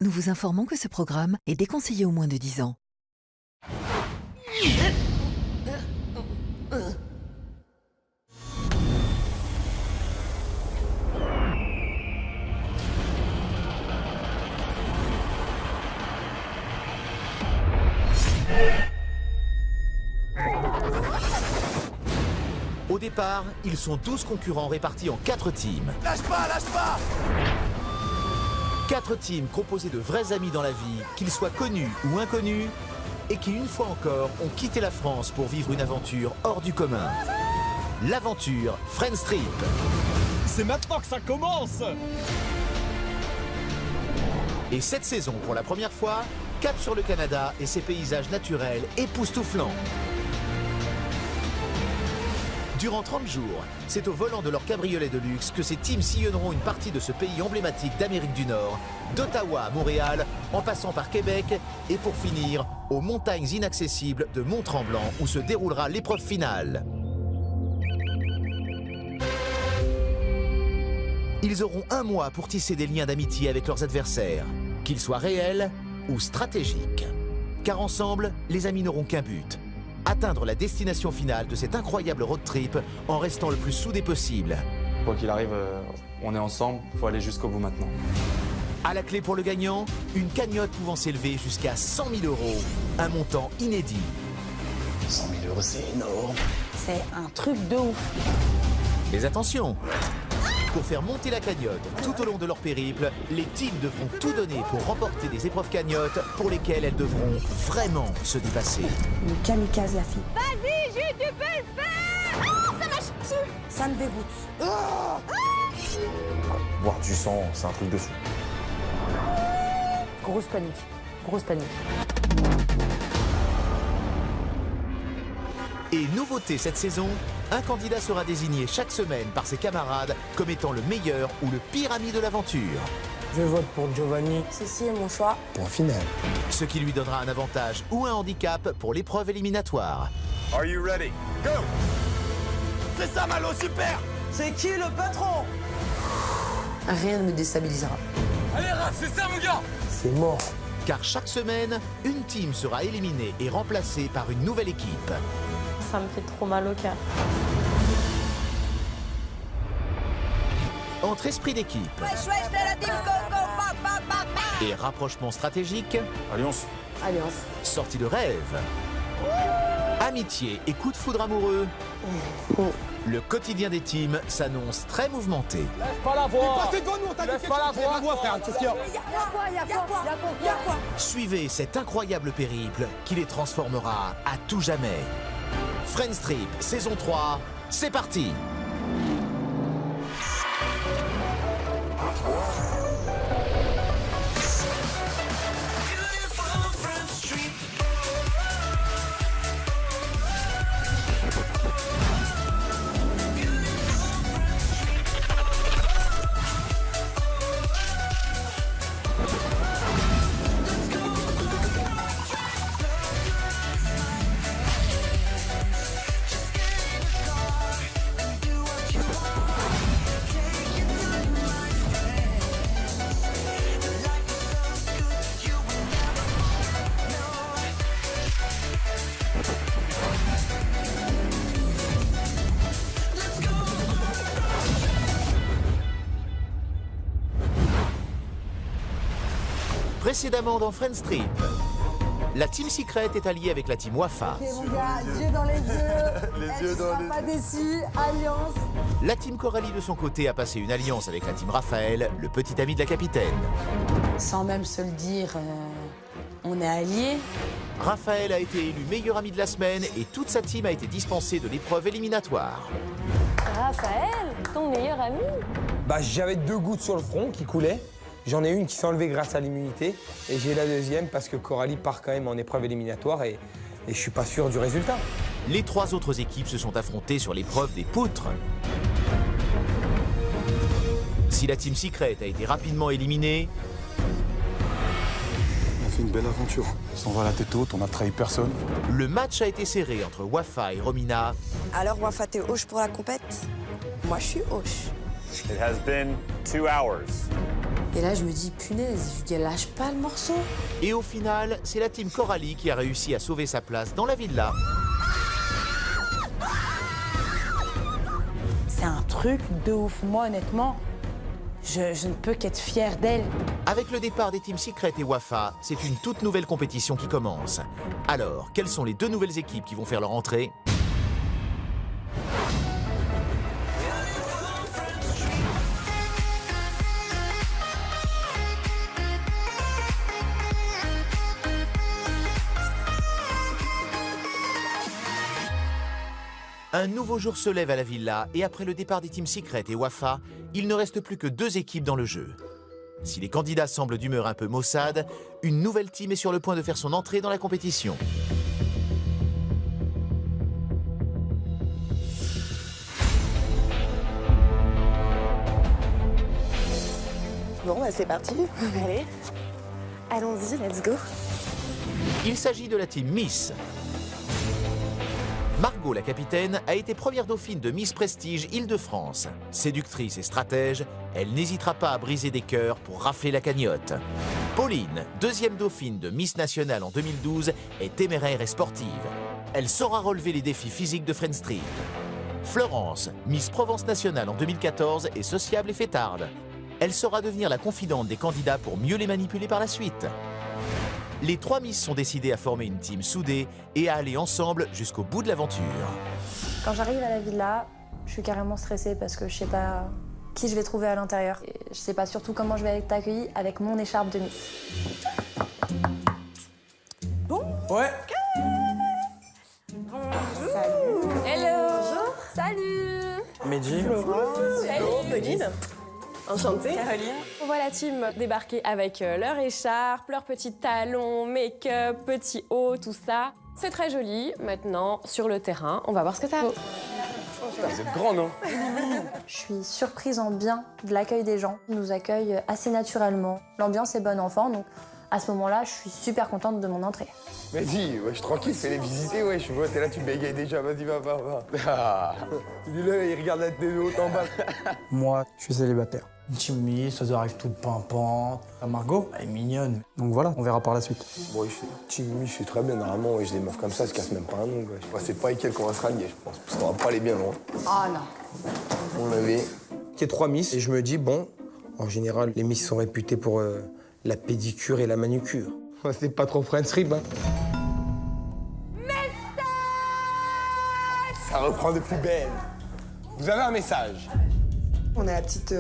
Nous vous informons que ce programme est déconseillé aux moins de 10 ans. Au départ, ils sont 12 concurrents répartis en 4 teams. Lâche pas, lâche pas! 4 teams composés de vrais amis dans la vie, qu'ils soient connus ou inconnus, et qui, une fois encore, ont quitté la France pour vivre une aventure hors du commun. L'aventure Friends Trip. C'est maintenant que ça commence! Et cette saison, pour la première fois, cap sur le Canada et ses paysages naturels époustouflants. Durant 30 jours, c'est au volant de leur cabriolet de luxe que ces teams sillonneront une partie de ce pays emblématique d'Amérique du Nord, d'Ottawa à Montréal, en passant par Québec, et pour finir, aux montagnes inaccessibles de Mont-Tremblant, où se déroulera l'épreuve finale. Ils auront un mois pour tisser des liens d'amitié avec leurs adversaires, qu'ils soient réels ou stratégiques. Car ensemble, les amis n'auront qu'un but: atteindre la destination finale de cet incroyable road trip en restant le plus soudés possible. Quoi qu'il arrive, on est ensemble, faut aller jusqu'au bout maintenant. À la clé pour le gagnant, une cagnotte pouvant s'élever jusqu'à 100 000 €, un montant inédit. 100 000 €, c'est énorme. C'est un truc de ouf. Mais attention! Pour faire monter la cagnotte tout au long de leur périple, les teams devront tout donner pour remporter des épreuves cagnottes pour lesquelles elles devront vraiment se dépasser. Une kamikaze, la fille. Vas-y, Jules, tu peux le faire! Oh, ça marche dessus! Ça me dégoûte. Boire du sang, c'est un truc de fou. Grosse panique. Grosse panique. Et nouveauté cette saison, un candidat sera désigné chaque semaine par ses camarades comme étant le meilleur ou le pire ami de l'aventure. Je vote pour Giovanni. Ceci est mon choix. Point final. Ce qui lui donnera un avantage ou un handicap pour l'épreuve éliminatoire. Are you ready? Go! C'est ça, Malo, super! C'est qui le patron? Rien ne me déstabilisera. Allez, Raph, c'est ça, mon gars! C'est mort. Car chaque semaine, une team sera éliminée et remplacée par une nouvelle équipe. Ça me fait trop mal au cœur. Entre esprit d'équipe et rapprochement stratégique, Alliance. Alliance. sortie de rêve, amitié et coup de foudre amoureux, le quotidien des teams s'annonce très mouvementé. Laisse pas la voix! Laisse pas la voix, frère! Qu'est-ce qu'il y a? Y'a quoi? Suivez cet incroyable périple qui les transformera à tout jamais. Friends Trip, saison 3, c'est parti! Précédemment dans Friends Trip, la Team Secret est alliée avec la Team Wafa. Ok, mon gars, yeux dans les yeux. Les yeux dans les... Pas déçu. Alliance. La Team Coralie de son côté a passé une alliance avec la Team Raphaël, le petit ami de la capitaine. Sans même se le dire, on est alliés. Raphaël a été élu meilleur ami de la semaine et toute sa team a été dispensée de l'épreuve éliminatoire. Raphaël, ton meilleur ami? Bah, j'avais 2 gouttes sur le front qui coulaient. J'en ai une qui s'est enlevée grâce à l'immunité. Et j'ai la deuxième parce que Coralie part quand même en épreuve éliminatoire et je suis pas sûr du résultat. Les 3 autres équipes se sont affrontées sur l'épreuve des poutres. Si la Team Secret a été rapidement éliminée, On a fait une belle aventure. On s'en va à la tête haute, on a trahi personne. le match a été serré entre Wafa et Romina. Alors, Wafa, t'es hoche pour la compète? Moi, je suis hoche. It has been 2 hours. Et là, je me dis, punaise, je dis, elle lâche pas le morceau. Et au final, c'est la team Coralie qui a réussi à sauver sa place dans la villa. C'est un truc de ouf. Moi, honnêtement, je ne peux qu'être fière d'elle. Avec le départ des teams Secret et Wafa, c'est une toute nouvelle compétition qui commence. Alors, quelles sont les deux nouvelles équipes qui vont faire leur entrée ? Un nouveau jour se lève à la villa et après le départ des teams Secret et Wafa, il ne reste plus que deux équipes dans le jeu. Si les candidats semblent d'humeur un peu maussade, une nouvelle team est sur le point de faire son entrée dans la compétition. Bon, bah c'est parti. Allez, allons-y, let's go. Il s'agit de la team Miss. Margot, la capitaine, a été première dauphine de Miss Prestige Île-de-France. Séductrice et stratège, elle n'hésitera pas à briser des cœurs pour rafler la cagnotte. Pauline, deuxième dauphine de Miss Nationale en 2012, est téméraire et sportive. Elle saura relever les défis physiques de Friend Street. Florence, Miss Provence Nationale en 2014, est sociable et fêtarde. Elle saura devenir la confidente des candidats pour mieux les manipuler par la suite. Les trois Miss sont décidées à former une team soudée et à aller ensemble jusqu'au bout de l'aventure. Quand j'arrive à la villa, je suis carrément stressée parce que je sais pas qui je vais trouver à l'intérieur. Et je sais pas surtout comment je vais être accueillie avec mon écharpe de Miss. Bon ouais. Salut. Hello. Bonjour. Salut. Mehdi. Hello, Pauline. Enchantée. Caroline. On voit la team débarquer avec leur écharpe, leurs petits talons, make-up, petits hauts, tout ça. C'est très joli. Maintenant, sur le terrain, on va voir ce que ça vaut. Vous êtes grand, non? Je suis surprise en bien de l'accueil des gens. Ils nous accueillent assez naturellement. L'ambiance est bonne enfant, donc à ce moment-là, je suis super contente de mon entrée. Vas-y, wesh, tranquille, fais-les visiter, wesh. Je vois, t'es là, tu bégayes déjà. Vas-y, va. Ah. Il est là, il regarde la télé haut en bas. Moi, je suis célibataire. Une team Miss, elles arrivent toutes pimpantes. Margot, elle est mignonne. Donc voilà, on verra par la suite. Bon, Timmy, je suis très bien. Normalement, wesh, des meufs comme ça, se cassent même pas un nom, wesh. Ouais, c'est pas avec elle qu'on va se rallier, je pense. Parce qu'on va pas aller bien loin. Ah non. On avait. Il y a 3 Miss et je me dis, bon, en général, les Miss sont réputées pour la pédicure et la manucure. Ouais, c'est pas trop Friend Street, hein. Ça reprend de plus belle. Vous avez un message. On a la petite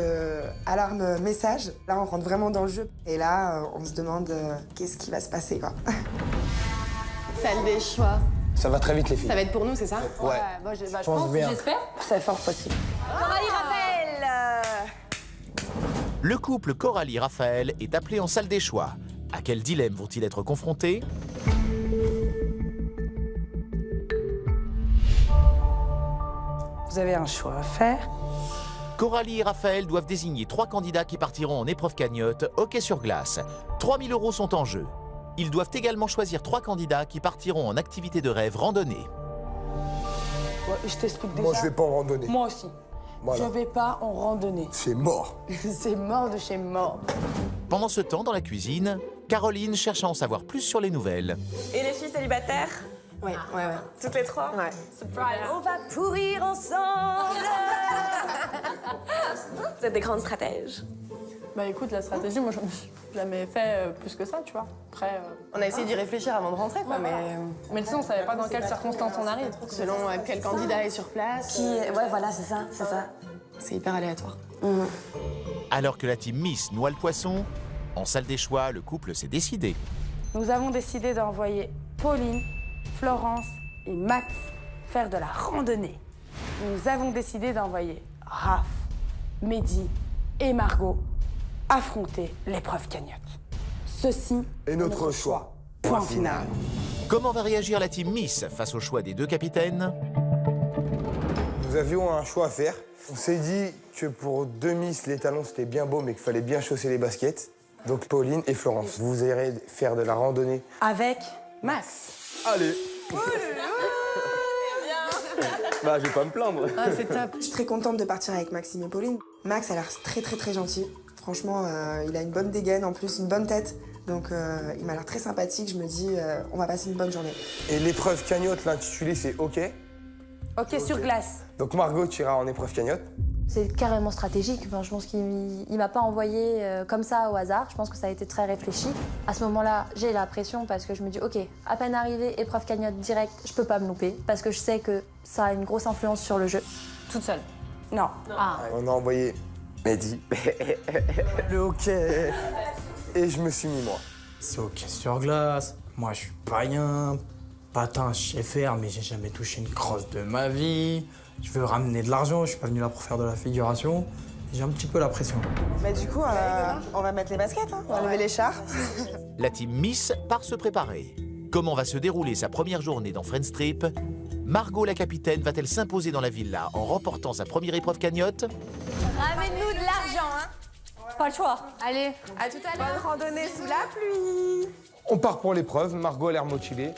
alarme message. Là, on rentre vraiment dans le jeu. Et là, on se demande qu'est-ce qui va se passer, quoi. Salle des choix. Ça va très vite, les filles. Ça va être pour nous, c'est ça? Ouais. Moi, je pense bien. j'espère. C'est fort possible. Coralie Raphaël. Le couple Coralie-Raphaël est appelé en salle des choix. À quel dilemme vont-ils être confrontés ? Vous avez un choix à faire. Coralie et Raphaël doivent désigner 3 candidats qui partiront en épreuve cagnotte, hockey sur glace. 3 000 € sont en jeu. Ils doivent également choisir 3 candidats qui partiront en activité de rêve randonnée. Ouais, je t'explique déjà. Moi, je vais pas en randonnée. Moi aussi. Voilà. Je vais pas en randonnée. C'est mort. C'est mort de chez mort. Pendant ce temps, dans la cuisine, Caroline cherche à en savoir plus sur les nouvelles. Et les filles célibataires? Ouais. Toutes les 3? Ouais. Surprise. On va pourrir ensemble. Vous êtes des grandes stratèges. Bah écoute, la stratégie, moi, je n'ai jamais fait plus que ça, tu vois. Après, On a essayé d'y réfléchir avant de rentrer, quoi, mais tu sais, on savait pas dans quelles circonstances on arrive. selon quel candidat est sur place. Ouais, voilà, c'est ça, c'est ça. C'est hyper aléatoire. Alors que la team Miss noie le poisson, en salle des choix, le couple s'est décidé. Nous avons décidé d'envoyer Pauline, Florence et Max faire de la randonnée. Nous avons décidé d'envoyer Raph, Mehdi et Margot affronter l'épreuve cagnotte. Ceci Et notre choix. Point final. Comment va réagir la team Miss face au choix des 2 capitaines ? Nous avions un choix à faire. On s'est dit que pour 2 Miss, les talons, c'était bien beau, mais qu'il fallait bien chausser les baskets. Donc Pauline et Florence, vous irez faire de la randonnée. avec Max. Allez. Bah, je vais pas me plaindre. Ah, c'est top. Je suis très contente de partir avec Maxime et Pauline. Max a l'air très gentil. Franchement, il a une bonne dégaine, en plus une bonne tête. Donc il m'a l'air très sympathique, je me dis on va passer une bonne journée. Et l'épreuve cagnotte, l'intitulé, c'est OK. Ok, sur glace. Donc Margot, tu iras en épreuve cagnotte. C'est carrément stratégique. Enfin, je pense qu'il m'a pas envoyé comme ça au hasard. Je pense que ça a été très réfléchi. À ce moment-là, j'ai la pression parce que je me dis, OK, à peine arrivé, épreuve cagnotte direct, je peux pas me louper parce que je sais que ça a une grosse influence sur le jeu. Toute seule. Non. Ah. On a envoyé Mehdi. Le hockey. Et je me suis mis moi. C'est OK sur glace. Moi, je suis païen. Patin, je sais faire, mais j'ai jamais touché une crosse de ma vie. Je veux ramener de l'argent, je suis pas venu là pour faire de la figuration. J'ai un petit peu la pression. Bah du coup, on va mettre les baskets, hein. On va lever les chars. La team Miss part se préparer. Comment va se dérouler sa première journée dans Friends Trip? Margot, la capitaine, va-t-elle s'imposer dans la villa en remportant sa première épreuve cagnotte? Ramène-nous de l'argent, hein. Pas le choix. Allez, à tout à l'heure. Bonne randonnée sous la pluie. On part pour l'épreuve, Margot a l'air motivée.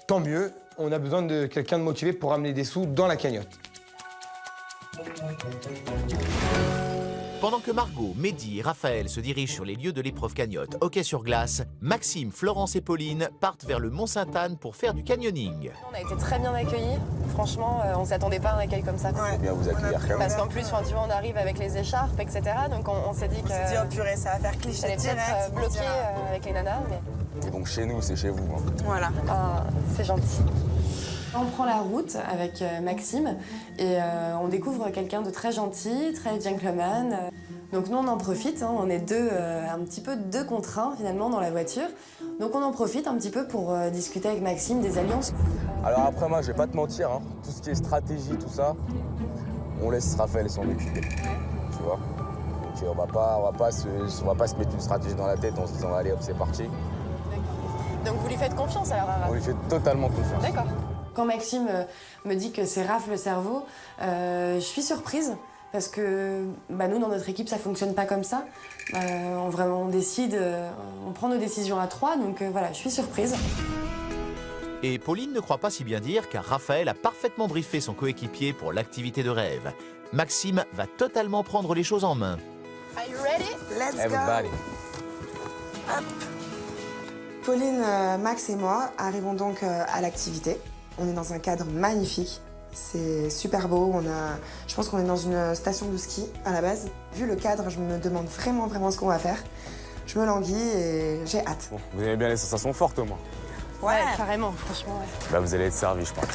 Tant mieux, on a besoin de quelqu'un de motivé pour amener des sous dans la cagnotte. Pendant que Margot, Mehdi et Raphaël se dirigent sur les lieux de l'épreuve cagnotte hockey sur glace, Maxime, Florence et Pauline partent vers le Mont-Sainte-Anne pour faire du canyoning. On a été très bien accueillis. Franchement, on s'attendait pas à un accueil comme ça. Faut bien vous accueillir quand même. Parce qu'en plus, tu vois, on arrive avec les écharpes, etc. Donc on s'est dit que On s'est dit, oh purée, ça va faire cliché j'allais direct. peut-être bloquer avec les nanas. Mais... Donc chez nous, c'est chez vous. Hein. Voilà. Ah, c'est gentil. On prend la route avec Maxime et on découvre quelqu'un de très gentil, très gentleman. Donc nous, on en profite, hein, on est un petit peu deux contre un finalement dans la voiture. Donc on en profite un petit peu pour discuter avec Maxime des alliances. Alors après, moi, je vais pas te mentir, hein. Tout ce qui est stratégie, tout ça, on laisse Raphaël s'en occuper. Tu vois? Donc, on va pas se mettre une stratégie dans la tête en se disant allez hop, c'est parti. Donc vous lui faites confiance alors à Raph? On lui fait totalement confiance. D'accord. Quand Maxime me dit que c'est Raph le cerveau, je suis surprise parce que nous, dans notre équipe, ça fonctionne pas comme ça. On décide, on prend nos décisions à trois, donc voilà, je suis surprise. Et Pauline ne croit pas si bien dire car Raphaël a parfaitement briefé son coéquipier pour l'activité de rêve. Maxime va totalement prendre les choses en main. Are you ready? Let's go. Everybody. Hop. Pauline, Max et moi arrivons donc à l'activité. On est dans un cadre magnifique. C'est super beau. Je pense qu'on est dans une station de ski à la base. Vu le cadre, je me demande vraiment ce qu'on va faire. Je me languis et j'ai hâte. Bon, vous aimez bien les sensations fortes au moins? Ouais, carrément, franchement. Ouais. Bah, vous allez être servi, je pense.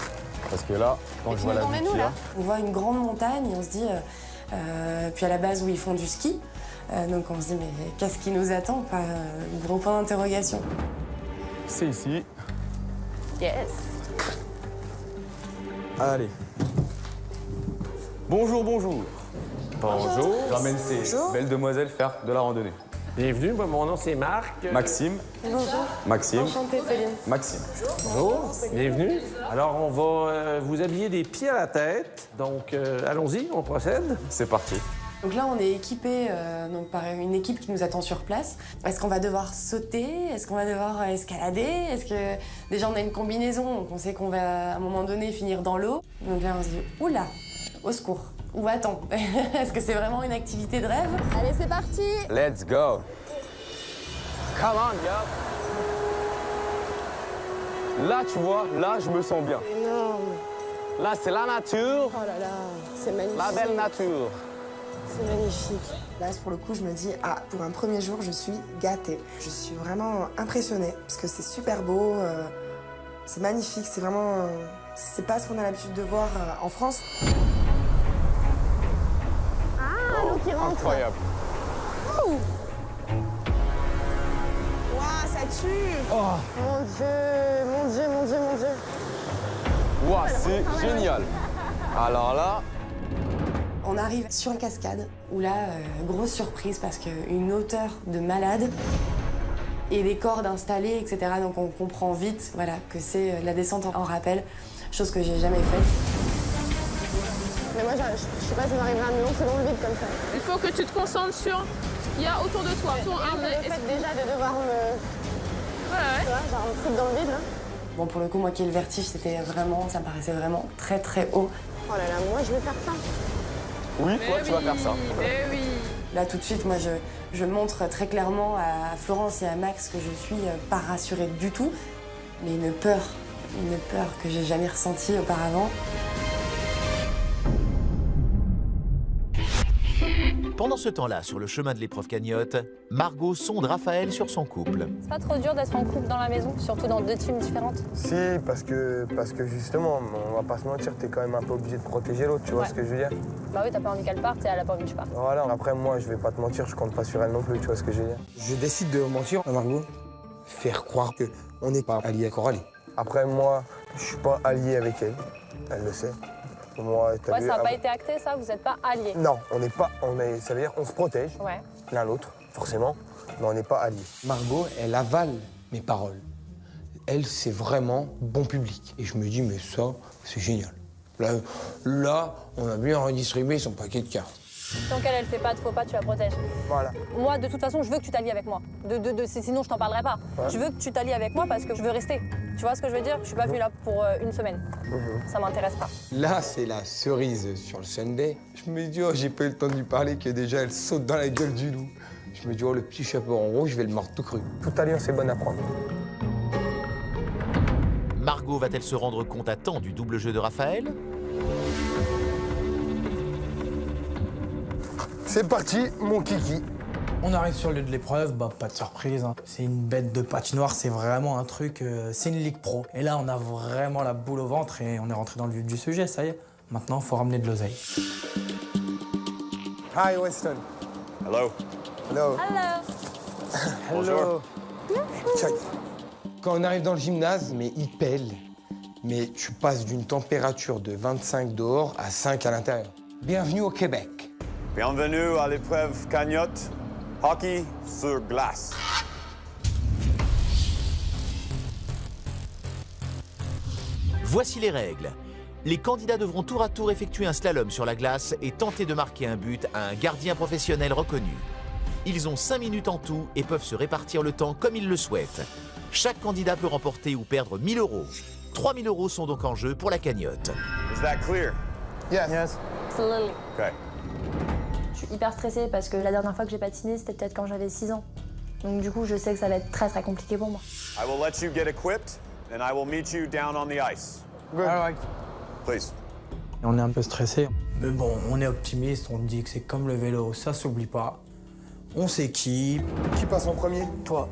Parce que là, quand je vois la vue qu'il y a... On voit une grande montagne et on se dit, puis à la base où ils font du ski, donc on se dit mais qu'est-ce qui nous attend? Gros point d'interrogation. C'est ici. Yes. Allez. Bonjour, bonjour. Bonjour. J'emmène ces belles demoiselles faire de la randonnée. Bienvenue, mon nom c'est Marc. Maxime. Bonjour. Maxime. Enchantée, Pauline. Maxime. Bonjour, bienvenue. Alors, on va vous habiller des pieds à la tête. Donc, allons-y, on procède. C'est parti. Donc là, on est équipé par une équipe qui nous attend sur place. Est-ce qu'on va devoir sauter? Est-ce qu'on va devoir escalader? Est-ce que déjà on a une combinaison, donc on sait qu'on va à un moment donné finir dans l'eau. Donc là, on se dit oula, au secours. Ou attends, est-ce que c'est vraiment une activité de rêve? Allez, c'est parti. Let's go. Come on, yo. Là, tu vois, là, je me sens bien. Énorme. Là, c'est la nature, Oh là là, c'est magnifique. la belle nature. C'est magnifique. Là, pour le coup, je me dis, pour un premier jour, je suis gâtée. Je suis vraiment impressionnée parce que c'est super beau, c'est magnifique, c'est vraiment... c'est pas ce qu'on a l'habitude de voir en France. Ah, l'eau qui rentre. Incroyable. Waouh, ça tue. Oh, Mon Dieu, mon Dieu, mon Dieu, mon Dieu. wow, c'est génial. Alors là, On arrive sur une cascade où là, grosse surprise parce qu'une hauteur de malade et des cordes installées, etc. Donc on comprend vite voilà, que c'est la descente en rappel, chose que j'ai jamais faite. Mais moi, je sais pas si j'arriverai à me lancer dans le vide comme ça. Il faut que tu te concentres sur ce qu'il y a autour de toi. Ton arme. Le fait déjà de devoir me... Voilà, Tu vois, genre me foutre dans le vide, là. Bon, pour le coup, moi qui ai le vertige, c'était vraiment, ça me paraissait vraiment très très haut. Oh là là, moi, je vais faire ça. oui, toi, tu vas faire ça. Eh oui. Là, tout de suite, moi, je montre très clairement à Florence et à Max que je suis pas rassurée du tout, mais une peur que j'ai jamais ressentie auparavant. Pendant ce temps-là, sur le chemin de l'épreuve cagnotte, Margot sonde Raphaël sur son couple. C'est pas trop dur d'être en couple dans la maison, surtout dans 2 teams différentes? Si, parce que justement, on va pas se mentir, t'es quand même un peu obligé de protéger l'autre, tu vois ce que je veux dire? Bah oui, t'as pas envie qu'elle parte et elle a pas envie que tu partes. Voilà, après moi, je vais pas te mentir, je compte pas sur elle non plus, tu vois ce que je veux dire? Je décide de mentir à Margot, faire croire qu'on n'est pas alliés à Coralie. Après moi, je suis pas allié avec elle, elle le sait. Moi, ça n'a pas été acté, ça? Vous n'êtes pas alliés? Non, on n'est pas. Ça veut dire qu'on se protège l'un l'autre, forcément, mais on n'est pas alliés. Margot, elle avale mes paroles. Elle, c'est vraiment bon public. Et je me dis, mais ça, c'est génial. Là, on a bien redistribué son paquet de cartes. Tant qu'elle fait pas de faux pas, tu la protèges. Voilà. Moi, de toute façon, je veux que tu t'allies avec moi. Sinon, je t'en parlerai pas. Ouais. Je veux que tu t'allies avec moi parce que je veux rester. Tu vois ce que je veux dire? Je suis pas venue là pour une semaine. Ça m'intéresse pas. Là, c'est la cerise sur le sundae. Je me dis, oh, j'ai pas eu le temps de lui parler que déjà, elle saute dans la gueule du loup. Je me dis, oh, le petit chapeau en rouge, je vais le mordre tout cru. Toute alliance est bonne à prendre. Margot va-t-elle se rendre compte à temps du double jeu de Raphaël? C'est parti, mon kiki. On arrive sur le lieu de l'épreuve, pas de surprise. Hein. C'est une bête de patinoire, c'est vraiment un truc, c'est une ligue pro. Et là, on a vraiment la boule au ventre et on est rentré dans le vif du sujet, ça y est. Maintenant, il faut ramener de l'oseille. Hi, Weston. Hello. Hello. Bonjour. Check. Quand on arrive dans le gymnase, mais il pèle. Mais tu passes d'une température de 25 dehors à 5 à l'intérieur. Bienvenue au Québec. Bienvenue à l'épreuve cagnotte, hockey sur glace. Voici les règles. Les candidats devront tour à tour effectuer un slalom sur la glace et tenter de marquer un but à un gardien professionnel reconnu. Ils ont 5 minutes en tout et peuvent se répartir le temps comme ils le souhaitent. Chaque candidat peut remporter ou perdre 1 000 €. 3 000 € sont donc en jeu pour la cagnotte. Is that clear? Yes. Absolutely. Okay. Je suis hyper stressée parce que la dernière fois que j'ai patiné, c'était peut-être quand j'avais 6 ans. Donc du coup, je sais que ça va être très compliqué pour moi. I will let you get equipped, and I will meet you down on the ice. Good. All right. Please. On est un peu stressé. Mais bon, on est optimiste, on dit que c'est comme le vélo, ça s'oublie pas. On s'équipe. Qui passe en premier? Toi.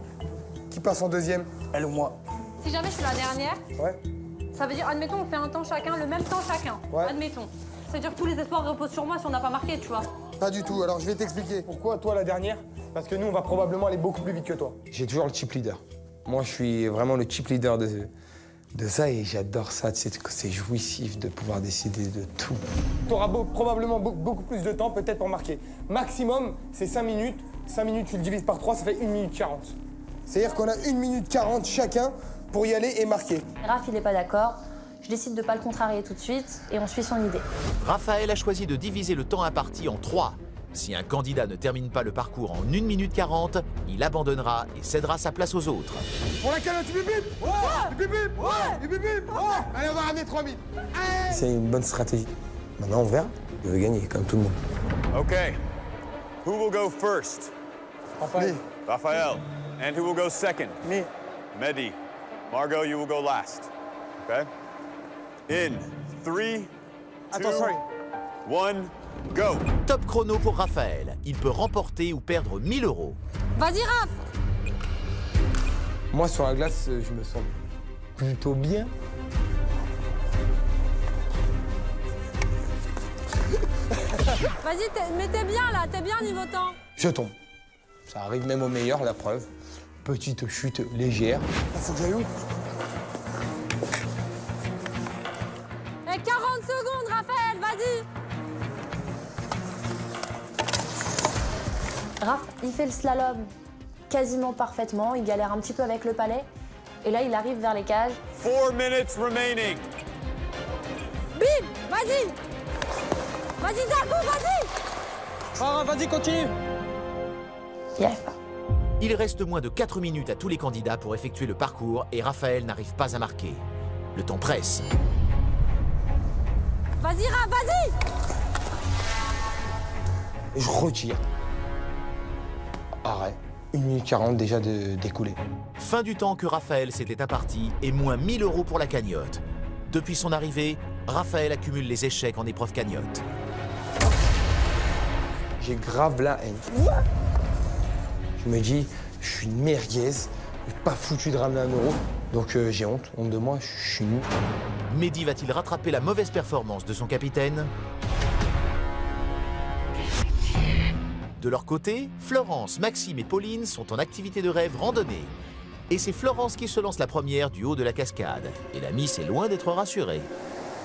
Qui passe en deuxième? Elle ou moi. Si jamais je suis la dernière, Ouais. ça veut dire, admettons, on fait un temps chacun, le même temps chacun. Ouais. Admettons. C'est-à-dire que tous les espoirs reposent sur moi si on n'a pas marqué, tu vois. Pas du tout. Alors, je vais t'expliquer. Pourquoi toi, la dernière? Parce que nous, on va probablement aller beaucoup plus vite que toi. J'ai toujours le chip leader. Moi, je suis vraiment le chip leader de ça et j'adore ça. Tu sais, c'est jouissif de pouvoir décider de tout. Tu auras probablement beaucoup plus de temps, peut-être, pour marquer. Maximum, c'est 5 minutes. 5 minutes, tu le divises par 3, ça fait 1 minute 40. C'est-à-dire qu'on a 1 minute 40 chacun pour y aller et marquer. Raph, il n'est pas d'accord. Je décide de ne pas le contrarier tout de suite et on suit son idée. Raphaël a choisi de diviser le temps imparti en 3. Si un candidat ne termine pas le parcours en 1 minute 40, il abandonnera et cédera sa place aux autres. Pour la calotte, tu bip bip! Ouais! Bip bip! Ouais! Bip bip! Ouais! Allez, on va ramener 3 000. C'est une bonne stratégie. Maintenant, on verra. Je veux gagner, comme tout le monde. Okay. Who will go first? Raphaël. Raphael. And who will go second? Me. Mehdi. Margot, you will go last. Okay? In 3, 2, 1, go! Top chrono pour Raphaël. Il peut remporter ou perdre 1 000 €. Vas-y, Raph! Moi, sur la glace, je me sens plutôt bien. Vas-y, mais t'es bien là, t'es bien niveau temps. Je tombe. Ça arrive même au meilleur, la preuve. Petite chute légère. Faut que j'aille où? Et 40 secondes, Raphaël, vas-y! Raph, il fait le slalom quasiment parfaitement. Il galère un petit peu avec le palais. Et là, il arrive vers les cages. 4 minutes remaining. Bim! Vas-y! Vas-y, Dargo, vas-y! Ah, vas-y, continue! Il n'y arrive pas. Il reste moins de 4 minutes à tous les candidats pour effectuer le parcours et Raphaël n'arrive pas à marquer. Le temps presse. Vas-y, Raph, vas-y! Et je retire. Arrêt. 1 minute 40 déjà d'écoulé. Fin du temps que Raphaël s'était imparti et moins 1 000 € pour la cagnotte. Depuis son arrivée, Raphaël accumule les échecs en épreuve cagnotte. J'ai grave la haine. Je me dis, je suis une merguez, j'ai pas foutu de ramener 1 €. Donc j'ai honte de moi, je suis nul. Mehdi va-t-il rattraper la mauvaise performance de son capitaine? De leur côté, Florence, Maxime et Pauline sont en activité de rêve randonnée. Et c'est Florence qui se lance la première du haut de la cascade. Et la Miss est loin d'être rassurée.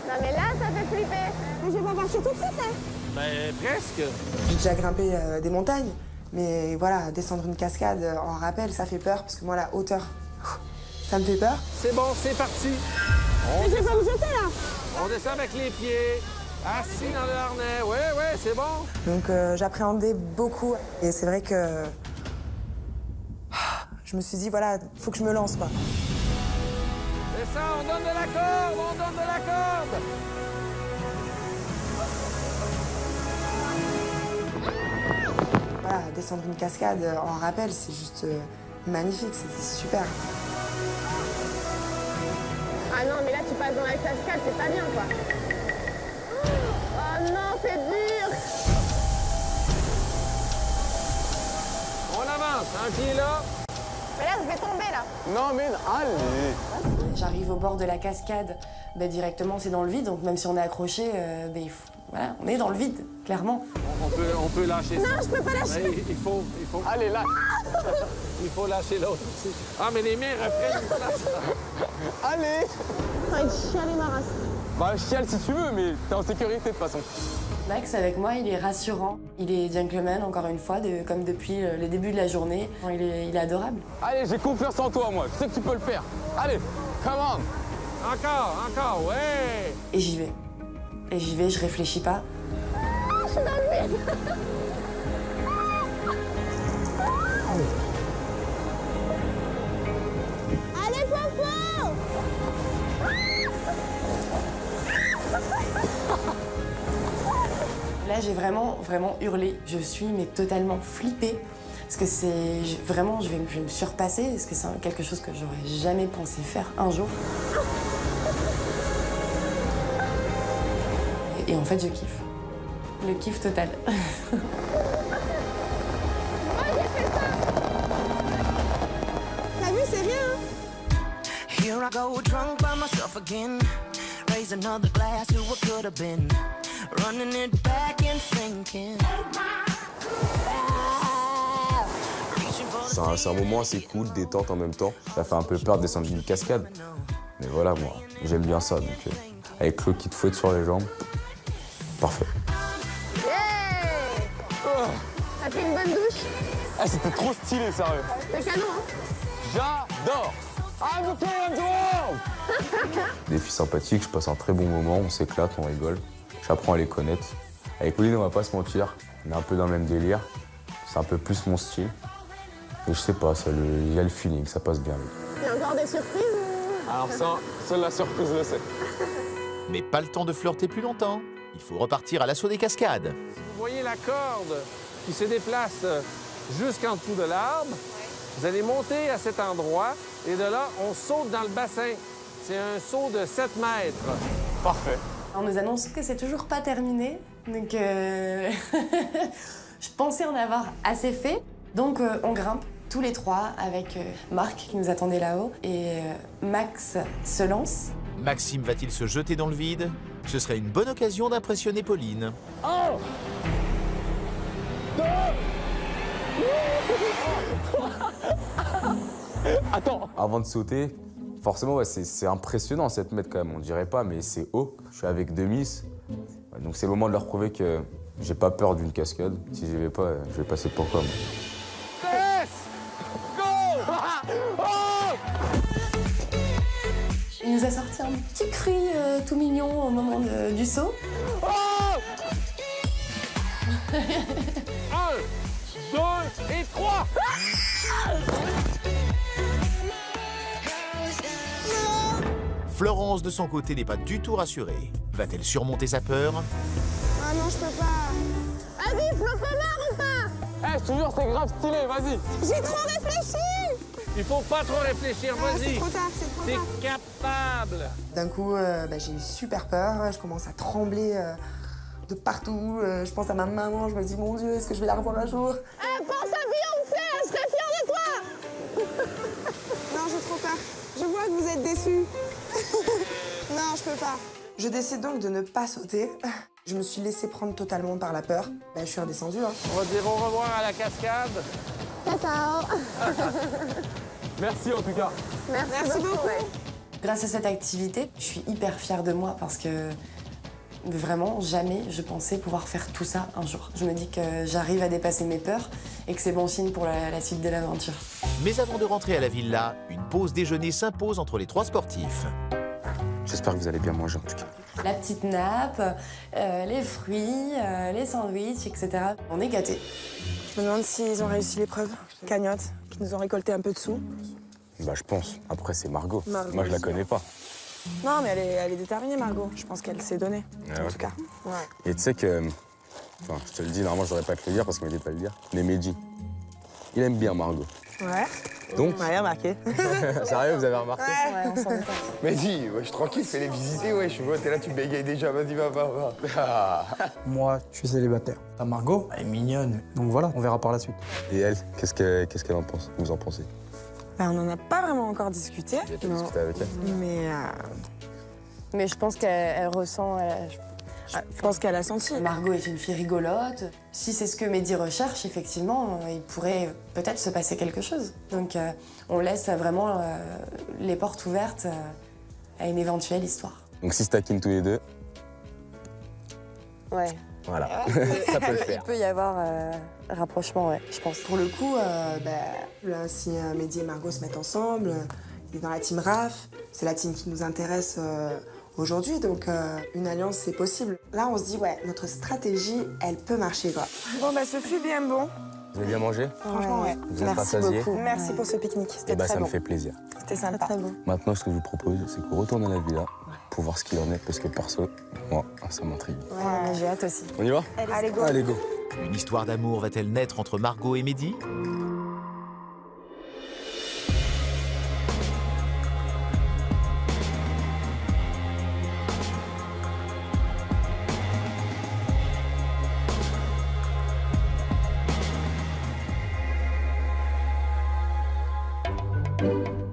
Non mais là, ça fait flipper. Mais je vais pas marcher tout de suite, hein. Ben, presque. J'ai déjà grimpé des montagnes, mais voilà, descendre une cascade en rappel, ça fait peur, parce que moi, la hauteur, ça me fait peur. C'est bon, c'est parti. Mais je vais pas me jeter, là. On descend avec les pieds, assis dans le harnais. Ouais, c'est bon. Donc j'appréhendais beaucoup, et c'est vrai que je me suis dit, voilà, faut que je me lance, quoi. Descends, on donne de la corde, on donne de la corde. Voilà, descendre une cascade en rappel, c'est juste magnifique, c'est super. Ah non, mais là, tu passes dans la cascade, c'est pas bien, quoi. Oh non, c'est dur. On avance, un pied là. Mais là, je vais tomber, là. Non, mais allez. J'arrive au bord de la cascade, directement c'est dans le vide, donc même si on est accroché, voilà, on est dans le vide, clairement. On peut lâcher ça. Non, je peux pas lâcher. Mais il faut. Allez, là. Il faut lâcher l'autre aussi. Ah, mais les miens reprennent une place. Allez. Ça va être chialer ma race. Bah, chiale si tu veux, mais t'es en sécurité de toute façon. Max, avec moi, il est rassurant. Il est gentleman, encore une fois, comme depuis le début de la journée. Il est adorable. Allez, j'ai confiance en toi, moi. Je sais que tu peux le faire. Allez, come on. Encore, ouais. Et j'y vais. Je réfléchis pas. Je suis dans le vide. Allez, Popo. Là, j'ai vraiment hurlé. Je suis mais totalement flippée. Parce que vraiment, je vais me surpasser. Parce que c'est quelque chose que j'aurais jamais pensé faire un jour. Et en fait, je kiffe. Le kiff total. T'as vu, c'est rien, hein. Here I go drunk by myself again. Raise another glass to what could have been. Running it back and thinking. C'est un moment assez cool, détente en même temps. Ça fait un peu peur de descendre d'une cascade. Mais voilà, moi, j'aime bien ça. Donc, avec l'eau qui te fouette sur les jambes, parfait. Yeah. T'as fait une bonne douche. Ah, c'était trop stylé, sérieux. C'est canon, hein. J'adore. I'm the king of the world. Des filles sympathiques, je passe un très bon moment, on s'éclate, on rigole. J'apprends à les connaître. Avec Pauline, on va pas se mentir, on est un peu dans le même délire. C'est un peu plus mon style. Et je sais pas, il y a le feeling, ça passe bien. Il y a encore des surprises ou... Alors ça, seule la surprise le sait. Mais pas le temps de flirter plus longtemps. Il faut repartir à l'assaut des cascades. Vous voyez la corde qui se déplace jusqu'en dessous de l'arbre. Vous allez monter à cet endroit et de là, on saute dans le bassin. C'est un saut de 7 mètres. Parfait. On nous annonce que c'est toujours pas terminé. Donc, je pensais en avoir assez fait. Donc, on grimpe tous les trois avec Marc qui nous attendait là-haut. Et Max se lance. Maxime va-t-il se jeter dans le vide? Ce serait une bonne occasion d'impressionner Pauline. Oh. Attends. Avant de sauter, forcément, ouais, c'est impressionnant 7 mètres quand même, on dirait pas, mais c'est haut. Je suis avec 2 Miss. Ouais, donc c'est le moment de leur prouver que j'ai pas peur d'une cascade. Si j'y vais pas, je vais passer pour quoi, moi. Il nous a sorti un petit cri tout mignon au moment du saut. Oh. 1, 2 et 3. Florence, de son côté, n'est pas du tout rassurée. Va-t-elle surmonter sa peur? Ah non, je peux pas. Vas-y, Flo, fais marre ou pas? je te jure, c'est grave stylé, vas-y. J'ai trop réfléchi. Il faut pas trop réfléchir, vas-y. C'est trop tard, c'est trop tard. T'es capable. D'un coup, j'ai eu super peur, je commence à trembler de partout. Je pense à ma maman, je me dis, mon Dieu, est-ce que je vais la revoir un jour? Pense à Beyoncé, elle serait fière de toi. Non, j'ai trop peur. Je vois que vous êtes déçus. Non, je peux pas. Je décide donc de ne pas sauter. Je me suis laissée prendre totalement par la peur. Je suis redescendue. On va dire au revoir à la cascade. Ciao. Merci en tout cas. Merci beaucoup. Grâce à cette activité, je suis hyper fière de moi parce que vraiment, jamais je pensais pouvoir faire tout ça un jour. Je me dis que j'arrive à dépasser mes peurs et que c'est bon signe pour la suite de l'aventure. Mais avant de rentrer à la villa, une pause déjeuner s'impose entre les 3 sportifs. J'espère que vous allez bien manger en tout cas. La petite nappe, les fruits, les sandwichs, etc. On est gâtés. Je me demande s'ils ont réussi l'épreuve. Cagnotte, qui nous ont récolté un peu de sous. Bah je pense. Après c'est Margot. Margot, Moi je la c'est connais pas. Non, mais elle est déterminée, Margot. Je pense qu'elle s'est donnée, Ouais, en ouais. tout cas. Ouais. Et tu sais que... Enfin, je te le dis, normalement je devrais pas te le dire parce qu'il m'a dit de pas le dire. Mais Mehdi, il aime bien Margot. Ouais. Donc... On a rien remarqué. Sérieux, vous avez remarqué? Ouais, on s'en est pas. Mais dis, ouais, je suis tranquille, fais-les visiter, ouais, je vois, t'es là, tu bégayes déjà, vas-y, va. Moi, je suis célibataire. Ta Margot, elle est mignonne. Donc voilà, on verra par la suite. Et elle, qu'est-ce qu'elle en pense? Vous en pensez? On n'en a pas vraiment encore discuté. Vous avez discuté avec elle? Mais je pense qu'elle ressent... Je pense qu'elle a senti. Margot est une fille rigolote. Si c'est ce que Mehdi recherche, effectivement, il pourrait peut-être se passer quelque chose. Donc on laisse vraiment les portes ouvertes à une éventuelle histoire. Donc si se taquinent tous les deux, Ouais. voilà, ça peut le faire. Il peut y avoir rapprochement, ouais, je pense. Pour le coup, là, si Mehdi et Margot se mettent ensemble, il est dans la team RAF, c'est la team qui nous intéresse aujourd'hui, donc une alliance, c'est possible. Là, on se dit, ouais, notre stratégie, elle peut marcher, quoi. Bon, ce fut bien bon. Vous avez bien mangé? Franchement, ouais. Vous êtes rassasiés? Merci pour ce pique-nique. C'était Et bah très ça bon. me fait plaisir. C'était sympa. Très bon. Maintenant, ce que je vous propose, c'est qu'on retourne à la villa pour voir ce qu'il en est, parce que perso, moi, ça m'intrigue. Ouais, j'ai hâte aussi. On y va? Allez, go. Allez, go. Une histoire d'amour va-t-elle naître entre Margot et Mehdi?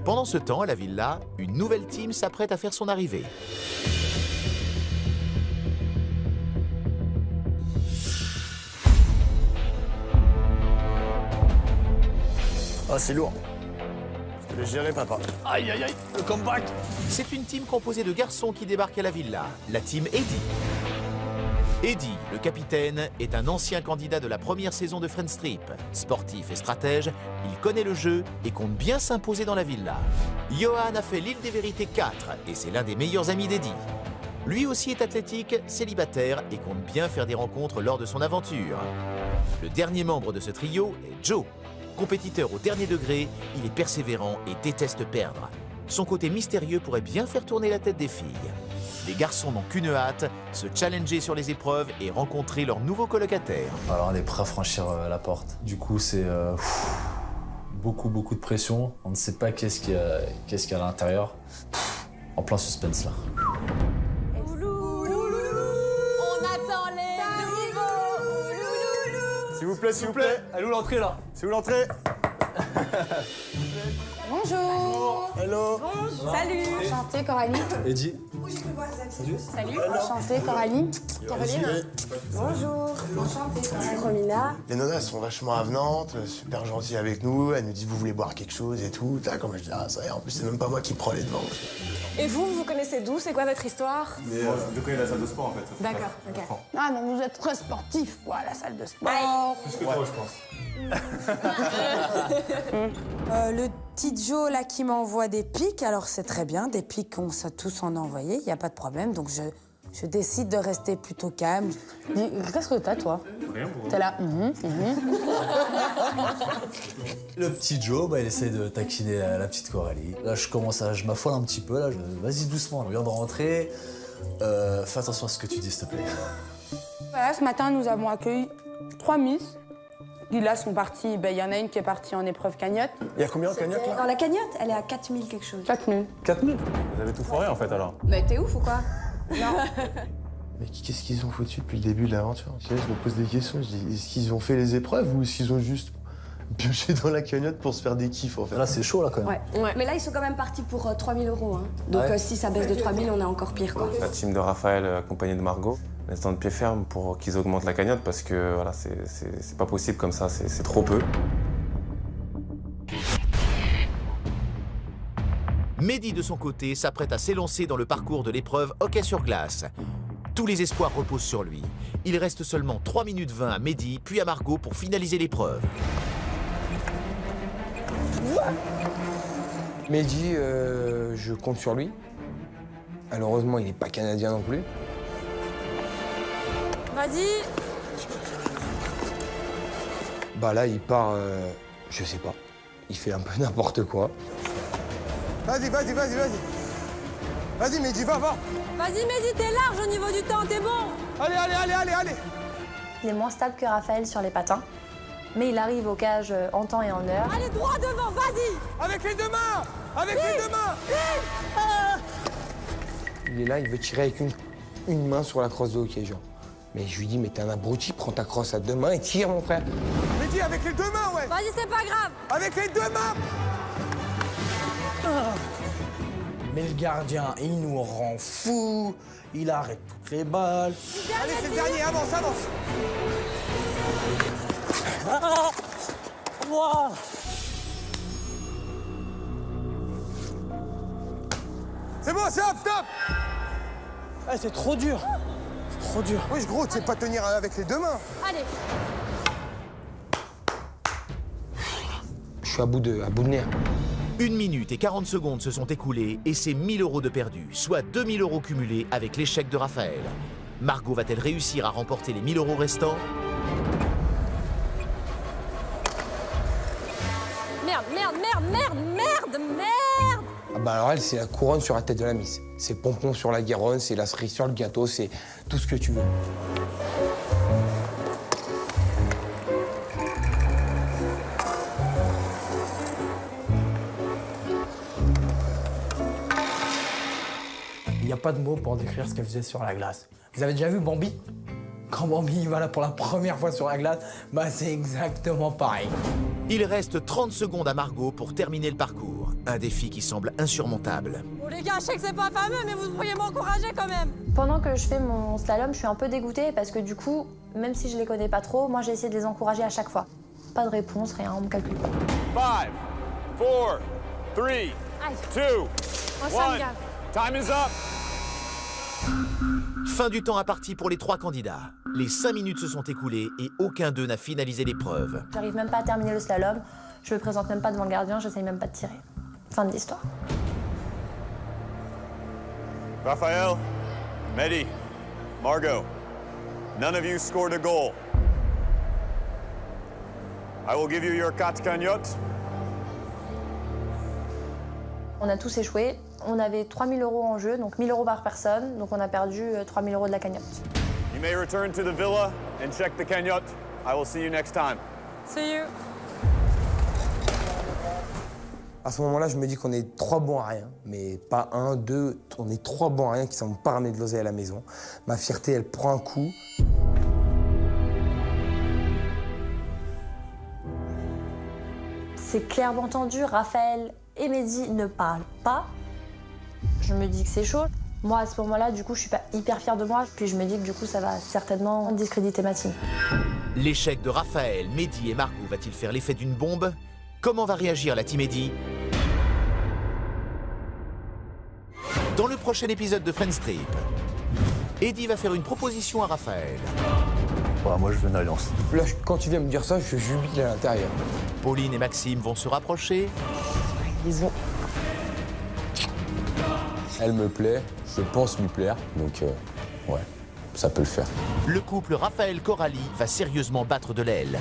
Pendant ce temps, à la villa, une nouvelle team s'apprête à faire son arrivée. Ah, c'est lourd. Je te laisse gérer, papa. Aïe, aïe, aïe, le comeback. C'est une team composée de garçons qui débarquent à la villa, la team Eddie. Eddie, le capitaine, est un ancien candidat de la première saison de Friends Trip. Sportif et stratège, il connaît le jeu et compte bien s'imposer dans la villa. Johan a fait l'île des vérités 4 et c'est l'un des meilleurs amis d'Eddie. Lui aussi est athlétique, célibataire et compte bien faire des rencontres lors de son aventure. Le dernier membre de ce trio est Joe. Compétiteur au dernier degré, il est persévérant et déteste perdre. Son côté mystérieux pourrait bien faire tourner la tête des filles. Les garçons n'ont qu'une hâte, se challenger sur les épreuves et rencontrer leur nouveau colocataire. Alors on est prêt à franchir la porte. Du coup c'est beaucoup de pression. On ne sait pas qu'est-ce qu'il y a à l'intérieur. En plein suspense là. On attend les nouveaux. S'il vous plaît. Elle est où l'entrée, là? C'est où l'entrée? Bonjour. Hello. Salut. Enchantée, Coralie. Eddie. Salut. Enchantée, Coralie. Caroline. Bonjour. Enchantée, Romina. Les nonas, elles sont vachement avenantes, super gentilles avec nous. Elles nous disent, vous voulez boire quelque chose et tout. Là, comme je dis, ah, ça y est, en plus, c'est même pas moi qui prends les devants. Et vous connaissez d'où? C'est quoi votre histoire? Mais je connais la salle de sport en fait. D'accord, ok. Ah, mais vous êtes très sportif, quoi, la salle de sport. Plus que toi, je pense. Le petit Joe là qui m'envoie des pics, alors c'est très bien, des pics on sait tous en envoyer, il n'y a pas de problème, donc je décide de rester plutôt calme. Qu'est-ce que t'as toi? Rien. T'es là. Le petit Joe, il essaie de taquiner la petite Coralie. Là je m'affole un petit peu, là, vas-y doucement, on vient de rentrer. Fais attention à ce que tu dis s'il te plaît. Voilà, ce matin nous avons accueilli 3 Miss. Là sont partis, il y en a une qui est partie en épreuve cagnotte. Il y a combien de cagnottes là? Dans la cagnotte, elle est à 4000 quelque chose. 4000. 4000? Vous avez tout foiré en fait alors? Mais t'es ouf ou quoi? Non. Mais qu'est-ce qu'ils ont foutu depuis le début de l'aventure? Je me pose des questions, je dis, est-ce qu'ils ont fait les épreuves ou est-ce qu'ils ont juste pioché dans la cagnotte pour se faire des kiffs en fait? Là, c'est chaud là quand même. Ouais. Mais là, ils sont quand même partis pour 3000 €. Hein. Donc si ça baisse de 3000, on est encore pire, quoi. La team de Raphaël accompagnée de Margot, on est dans le pied ferme pour qu'ils augmentent la cagnotte parce que voilà, c'est pas possible comme ça, c'est trop peu. Mehdi, de son côté, s'apprête à s'élancer dans le parcours de l'épreuve hockey sur glace. Tous les espoirs reposent sur lui. Il reste seulement 3 minutes 20 à Mehdi, puis à Margot pour finaliser l'épreuve. Mehdi, je compte sur lui. Malheureusement, il n'est pas canadien non plus. Vas-y. Bah là, il part, je sais pas. Il fait un peu n'importe quoi. Vas-y. Vas-y, Mehdi, va. Vas-y, Mehdi, t'es large au niveau du temps, t'es bon. Allez. Il est moins stable que Raphaël sur les patins, mais il arrive aux cages en temps et en heure. Allez, droit devant, vas-y. Avec les deux mains. Il est là, il veut tirer avec une main sur la crosse de hockey, genre. Mais je lui dis, mais t'es un abruti, prends ta crosse à 2 mains et tire, mon frère. Mehdi, avec les 2 mains, ouais. Vas-y, c'est pas grave. Avec les 2 mains. Mais le gardien, il nous rend fous. Il arrête toutes les balles. Allez, c'est le dernier, avance. C'est bon, c'est hop, stop. C'est trop dur. C'est trop dur. Oui, gros, tu sais pas tenir avec les 2 mains. Allez. Je suis à bout de nerfs. 1 minute et 40 secondes se sont écoulées et c'est 1 000 € de perdus, soit 2 000 € cumulés avec l'échec de Raphaël. Margot va-t-elle réussir à remporter les 1 000 € restants? Merde. Ah bah alors elle, c'est la couronne sur la tête de la Miss. C'est pompon sur la Garonne, c'est la cerise sur le gâteau, c'est tout ce que tu veux. Il n'y a pas de mots pour décrire ce qu'elle faisait sur la glace. Vous avez déjà vu Bambi? Quand Bambi il va là pour la première fois sur la glace, bah c'est exactement pareil. Il reste 30 secondes à Margot pour terminer le parcours. Un défi qui semble insurmontable. Bon les gars, je sais que c'est pas fameux, mais vous pourriez m'encourager quand même. Pendant que je fais mon slalom, je suis un peu dégoûtée parce que du coup, même si je les connais pas trop, moi j'ai essayé de les encourager à chaque fois. Pas de réponse, rien, on me calcule pas. 5, 4, 3, 2, 1. Time is up. Fin du temps imparti pour les 3 candidats. Les 5 minutes se sont écoulées et aucun d'eux n'a finalisé l'épreuve. J'arrive même pas à terminer le slalom, je me présente même pas devant le gardien, j'essaye même pas de tirer. Fin de l'histoire. Raphaël, Mehdi, Margot, none of you scored a goal. I will give you your carte cagnotte. On a tous échoué. On avait 3 000 € en jeu, donc 1 000 € par personne. Donc on a perdu 3 000 € de la cagnotte. You may return to the villa and check the cagnotte. I will see you next time. See you. À ce moment-là, je me dis qu'on est 3 bons à rien. Mais pas 1, 2, on est 3 bons à rien qui ne sont pas ramenés de l'oseille à la maison. Ma fierté, elle prend un coup. C'est clairement tendu, Raphaël et Mehdi ne parlent pas. Je me dis que c'est chaud. Moi, à ce moment-là, du coup, je suis pas hyper fière de moi. Puis je me dis que du coup, ça va certainement discréditer ma team. L'échec de Raphaël, Mehdi et Margot va-t-il faire l'effet d'une bombe? Comment va réagir la team Mehdi? Dans le prochain épisode de Friends Trip, Eddie va faire une proposition à Raphaël. Moi, je veux une alliance. Là, quand tu viens me dire ça, je jubile à l'intérieur. Pauline et Maxime vont se rapprocher. Ils ont... Elle me plaît, je pense lui plaire, donc ouais, ça peut le faire. Le couple Raphaël-Coralie va sérieusement battre de l'aile.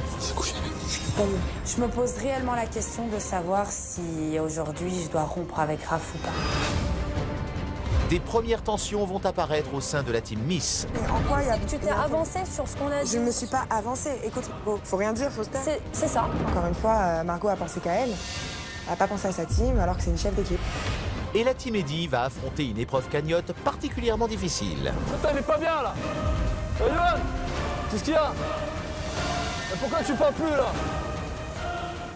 Je me pose réellement la question de savoir si aujourd'hui je dois rompre avec Raph ou pas. des premières tensions vont apparaître au sein de la team Miss. En quoi il y a... Tu t'es avancé sur ce qu'on a dit. Je ne me suis pas avancée. Écoute, faut rien dire, faut se taire. C'est ça. Encore une fois, Margot a pensé qu'à elle. Elle n'a pas pensé à sa team alors que c'est une chef d'équipe. Et la team Eddy va affronter une épreuve cagnotte particulièrement difficile. Putain, elle est pas bien là. Yoann, qu'est-ce qu'il y a? Mais pourquoi tu parles plus là?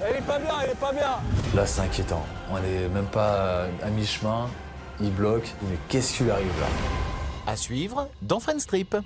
Elle est pas bien, elle est pas bien. Là, c'est inquiétant. On est même pas à mi-chemin. Il bloque. Mais qu'est-ce qui lui arrive là? À suivre dans Friendstrip.